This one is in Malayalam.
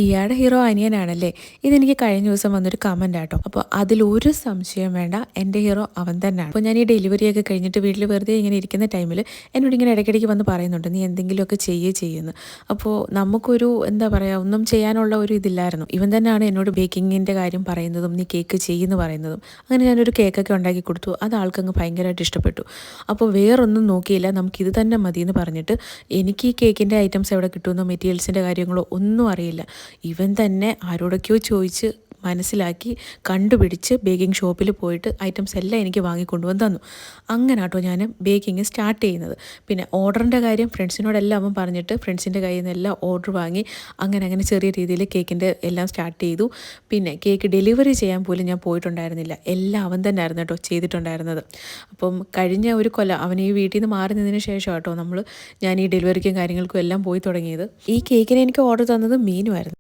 ഇയാളുടെ ഹീറോ അനിയനാണല്ലേ? ഇതെനിക്ക് കഴിഞ്ഞ ദിവസം വന്നൊരു കമൻ്റ് ആട്ടോ. അപ്പോൾ അതിലൊരു സംശയം വേണ്ട, എൻ്റെ ഹീറോ അവൻ തന്നെയാണ്. അപ്പോൾ ഞാൻ ഈ ഡെലിവറിയൊക്കെ കഴിഞ്ഞിട്ട് വീട്ടിൽ വെറുതെ ഇങ്ങനെ ഇരിക്കുന്ന ടൈമിൽ എന്നോട് ഇങ്ങനെ ഇടയ്ക്കിടയ്ക്ക് വന്ന് പറയുന്നുണ്ട്, നീ എന്തെങ്കിലുമൊക്കെ ചെയ്യുന്നു. അപ്പോൾ നമുക്കൊരു എന്താ പറയുക, ഒന്നും ചെയ്യാനുള്ള ഒരു ഇതില്ലായിരുന്നു. ഇവൻ തന്നെയാണ് എന്നോട് ബേക്കിങ്ങിൻ്റെ കാര്യം പറയുന്നതും നീ കേക്ക് ചെയ്യുന്നു പറയുന്നതും. അങ്ങനെ ഞാനൊരു കേക്കൊക്കെ ഉണ്ടാക്കി കൊടുത്തു. അത് ആൾക്കങ്ങ് ഭയങ്കരമായിട്ട് ഇഷ്ടപ്പെട്ടു. അപ്പോൾ വേറൊന്നും നോക്കിയില്ല, നമുക്കിത് തന്നെ മതിയെന്ന് പറഞ്ഞിട്ട് എനിക്ക് ഈ കേക്കിൻ്റെ ഐറ്റംസ് എവിടെ കിട്ടുമെന്നോ മെറ്റീരിയൽസിൻ്റെ കാര്യങ്ങളോ ഒന്നും അറിയില്ല. ഇവൻ തന്നെ ആരോടൊക്കെയോ ചോദിച്ച് മനസ്സിലാക്കി കണ്ടുപിടിച്ച് ബേക്കിംഗ് ഷോപ്പിൽ പോയിട്ട് ഐറ്റംസ് എല്ലാം എനിക്ക് വാങ്ങിക്കൊണ്ടുവന്ന് തന്നു. അങ്ങനെ കേട്ടോ ഞാൻ ബേക്കിംഗ് സ്റ്റാർട്ട് ചെയ്യുന്നത്. പിന്നെ ഓർഡറിൻ്റെ കാര്യം ഫ്രണ്ട്സിനോടെല്ലാം അവൻ പറഞ്ഞിട്ട് ഫ്രണ്ട്സിൻ്റെ കയ്യിൽ നിന്ന് എല്ലാം ഓർഡർ വാങ്ങി അങ്ങനെ ചെറിയ രീതിയിൽ കേക്കിൻ്റെ എല്ലാം സ്റ്റാർട്ട് ചെയ്തു. പിന്നെ കേക്ക് ഡെലിവറി ചെയ്യാൻ പോലും ഞാൻ പോയിട്ടുണ്ടായിരുന്നില്ല, എല്ലാം അവൻ തന്നെ ആയിരുന്നു കേട്ടോ ചെയ്തിട്ടുണ്ടായിരുന്നത്. അപ്പം കഴിഞ്ഞ ഒരു കൊല്ലം അവൻ ഈ വീട്ടിൽ നിന്ന് മാറി നിന്നതിന് ശേഷം കേട്ടോ ഞാൻ ഈ ഡെലിവറിക്കും കാര്യങ്ങൾക്കും എല്ലാം പോയി തുടങ്ങിയത്. ഈ കേക്കിന് എനിക്ക് ഓർഡർ തന്നത് മീനുമായിരുന്നു.